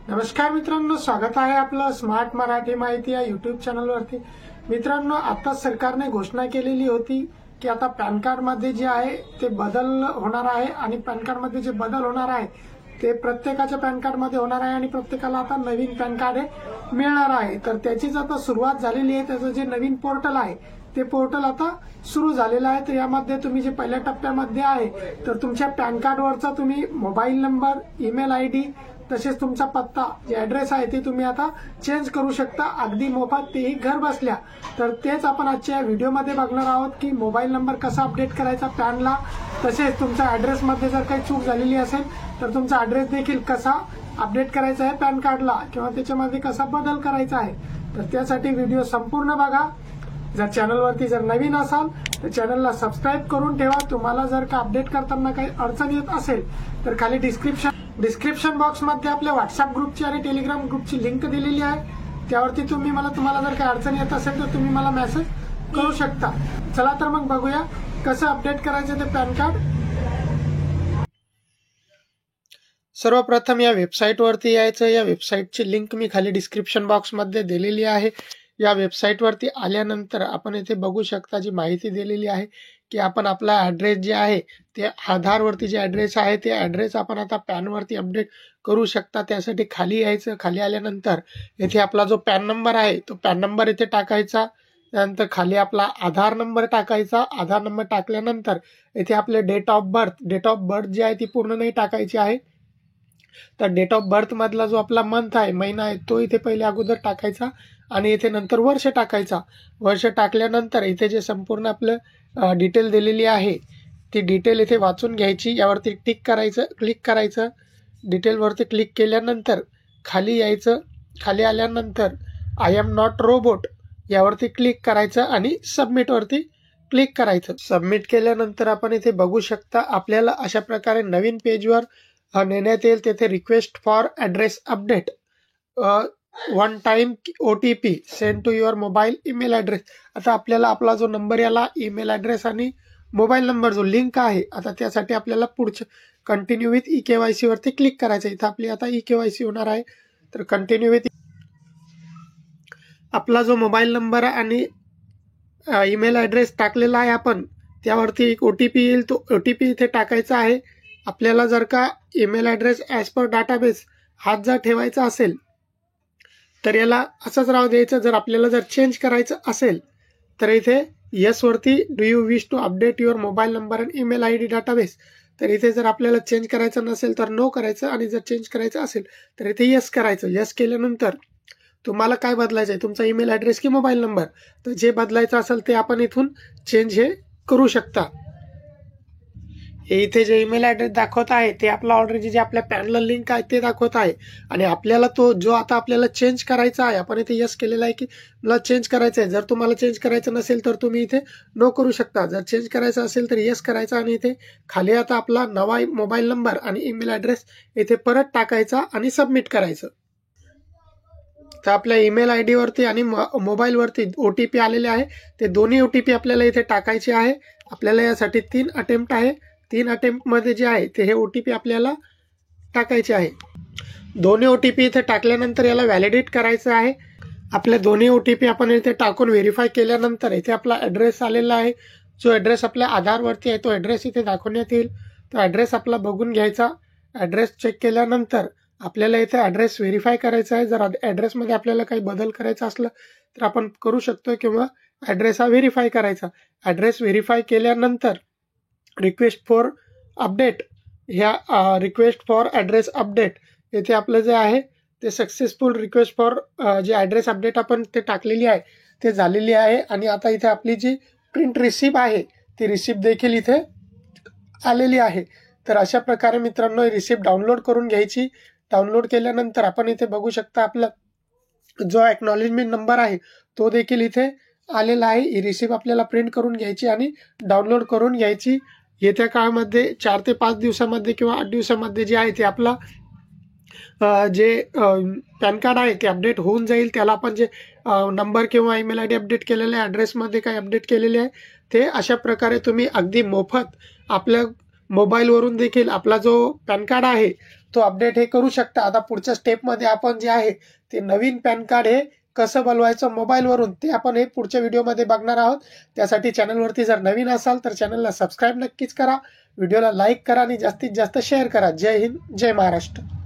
नमस्कार मित्रांनो, स्वागत आहे आपलं स्मार्ट मराठी माहिती या यूट्यूब चॅनलवरती। मित्रांनो, आता सरकारने घोषणा केलेली होती की आता पॅन कार्ड मध्ये जे आहे ते बदल होणार आहे आणि पॅन कार्ड मध्ये जे बदल होणार आहे ते प्रत्येकाच्या पॅन कार्ड मध्ये होणार आहे आणि प्रत्येकाला आता नवीन पॅन कार्ड मिळणार आहे। तर त्याचीच आता सुरुवात झालेली आहे। त्याचं जे नवीन पोर्टल आहे ते पोर्टल आता सुरू झालेलं आहे। तर यामध्ये तुम्ही जे पहिल्या टप्प्यामध्ये आहे तर तुमच्या पॅन कार्डवरचा तुम्ही मोबाईल नंबर, ईमेल आयडी तसेच तुमचा पत्ता जे ऍड्रेस आहे ते तुम्ही आता चेंज करू शकता अगदी मोफत, तेही घर बसल्या। तर तेच आपण आजच्या व्हिडिओमध्ये बघणार आहोत की मोबाईल नंबर कसा अपडेट करायचा पॅनला, तसेच तुमच्या ऍड्रेस मध्ये जर काही चूक झालेली असेल तर तुमचा ऍड्रेस देखील कसा अपडेट करायचा आहे पॅन कार्डला किंवा त्याच्यामध्ये कसा बदल करायचा आहे। तर त्यासाठी व्हिडिओ संपूर्ण बघा। जर चॅनलवरती जर नवीन असाल तर चॅनलला सबस्क्राईब करून ठेवा। तुम्हाला जर का अपडेट करताना काही अडचण येत असेल तर खाली डिस्क्रिप्शन बॉक्स मध्ये आपल्या व्हॉट्सअप ग्रुपची आणि टेलिग्राम ग्रुपची लिंक दिलेली आहे। त्यावरती तुम्हाला जर काही अडचण येत असेल तर तुम्ही मला मेसेज करू शकता। चला तर मग बघूया कसं अपडेट करायचं ते पॅन कार्ड। सर्वप्रथम या वेबसाईटवरती यायचं। या वेबसाईटची लिंक मी खाली डिस्क्रिप्शन बॉक्स मध्ये दिलेली आहे। या वेबसाईटवरती आल्यानंतर आपण इथे बघू शकता जी माहिती दिलेली आहे की आपण आपला ऍड्रेस जे आहे ते आधारवरती जे ऍड्रेस आहे ते ऍड्रेस आपण आता पॅनवरती अपडेट करू शकता। त्यासाठी खाली यायचं। खाली आल्यानंतर इथे आपला जो पॅन नंबर आहे तो पॅन नंबर इथे टाकायचा। त्यानंतर खाली आपला आधार नंबर टाकायचा। आधार नंबर टाकल्यानंतर इथे आपले डेट ऑफ बर्थ जी आहे ती पूर्ण नाही टाकायची आहे। तर डेट ऑफ बर्थ मधला जो आपला मंथ आहे, महिना आहे, तो इथे पहिले अगोदर टाकायचा आणि इथे नंतर वर्ष टाकायचा। वर्ष टाकल्यानंतर इथे जे संपूर्ण आपलं डिटेल दिलेली आहे ती डिटेल इथे वाचून घ्यायची। यावरती क्लिक करायचं। डिटेलवरती क्लिक केल्यानंतर खाली यायचं। खाली आल्यानंतर आय एम नॉट रोबोट यावरती क्लिक करायचं आणि सबमिटवरती क्लिक करायचं। सबमिट केल्यानंतर आपण इथे बघू शकता आपल्याला अशा प्रकारे नवीन पेजवर नेण्यात येईल। तेथे request for address update, one time OTP send to your mobile email address. आता आपल्याला आपला जो नंबर याला ईमेल ॲड्रेस आणि मोबाईल नंबर जो लिंक आहे आता त्यासाठी आपल्याला पुढच्या कंटिन्यू विथ eKYC वरती क्लिक करायचं। इथं आपली आता eKYC होणार आहे। तर कंटिन्यू विथ आपला जो मोबाईल नंबर आणि ईमेल ॲड्रेस टाकलेला आहे आपण त्यावरती एक OTP येईल। तो OTP इथे टाकायचा आहे। आपल्याला जर का email address as per database हाच जर ठेवायचा असेल तर याला असंच राहू द्यायचं। जर आपल्याला जर चेंज करायचं असेल तर इथे येस वरती do you wish to update your mobile number and email ID database, तर इथे जर आपल्याला चेंज करायचं नसेल तर नो करायचं आणि जर चेंज करायचं असेल तर इथे येस करायचं। येस केल्यानंतर तुम्हाला काय बदलायचं आहे, तुमचा ईमेल ॲड्रेस की मोबाईल नंबर, तर जे बदलायचं असेल ते आपण इथून चेंज हे करू शकता। इथे जे ईमेल ॲड्रेस दाखवत आहे ते आपला ऑलरेडी जे आपल्या पॅनला लिंक आहे ते दाखवत आहे आणि आपल्याला तो जो आता आपल्याला चेंज करायचा आहे आपण इथे यस केलेला आहे की मला चेंज करायचं आहे। जर तुम्हाला चेंज करायचं नसेल तर तुम्ही इथे नो करू शकता। जर चेंज करायचं असेल तर यस करायचा आणि इथे खाली आता आपला नवा मोबाईल नंबर आणि ईमेल ॲड्रेस इथे परत टाकायचा आणि सबमिट करायचं। तर आपल्या ईमेल आयडी वरती आणि मोबाईलवरती OTP आलेले आहे ते दोन्ही OTP आपल्याला इथे टाकायचे आहे। आपल्याला यासाठी 3 अटेम्प्ट आहे। 3 अटेम्प्ट मध्ये जे आहे ते हे OTP आपल्याला टाकायचे आहे। दोन्ही OTP इथे टाकल्यानंतर याला व्हॅलिडेट करायचं आहे। आपले दोन्ही OTP आपण इथे टाकून व्हेरीफाय केल्यानंतर इथे आपला ॲड्रेस आलेला आहे। जो ॲड्रेस आपल्या आधारवरती आहे तो ॲड्रेस इथे दाखवण्यात येईल। तो ॲड्रेस आपला बघून घ्यायचा। ॲड्रेस चेक केल्यानंतर आपल्याला इथे ॲड्रेस व्हेरीफाय करायचा आहे। जर ॲड्रेसमध्ये आपल्याला काही बदल करायचा असला तर आपण करू शकतो किंवा ॲड्रेस हा व्हेरीफाय करायचा। ॲड्रेस व्हेरीफाय केल्यानंतर रिक्वेस्ट फॉर अपडेट ह्या रिक्वेस्ट फॉर ॲड्रेस अपडेट येथे आपलं जे आहे ते सक्सेसफुल रिक्वेस्ट फॉर जे ॲड्रेस अपडेट आपण ते टाकलेली आहे ते झालेली आहे। आणि आता इथे आपली जी प्रिंट रिसिप्ट आहे ती रिसिप्ट देखील इथे आलेली आहे। तर अशा प्रकारे मित्रांनो ही रिसिप्ट डाउनलोड करून घ्यायची। डाउनलोड केल्यानंतर आपण इथे बघू शकता आपला जो एक्नॉलेजमेंट नंबर आहे तो देखील इथे आलेला आहे। ही रिसिप्ट आपल्याला प्रिंट करून घ्यायची आणि डाउनलोड करून घ्यायची। येत्या काळामध्ये 4 ते 5 दिवसामध्ये किंवा 8 दिवसामध्ये जे आहे ते आपला जे पॅन कार्ड आहे ते अपडेट होऊन जाईल। त्याला आपण जे नंबर किंवा ईमेल आयडी अपडेट केलेले आहे, ॲड्रेसमध्ये काय अपडेट केलेले आहे ते अशा प्रकारे तुम्ही अगदी मोफत आपल्या मोबाईलवरून देखील आपला जो पॅन कार्ड आहे तो अपडेट हे करू शकता. आता पुढच्या स्टेपमध्ये आपण जे आहे ते नवीन पॅन कार्ड हे कसं बनवायचं मोबाईलवरून ते आपण हे पुढच्या व्हिडिओमध्ये बघणार आहोत. त्यासाठी चॅनलवरती जर नवीन असाल तर चॅनलला सबस्क्राईब नक्कीच करा, व्हिडिओला लाईक करा आणि जास्तीत जास्त शेअर करा. जय हिंद, जय महाराष्ट्र.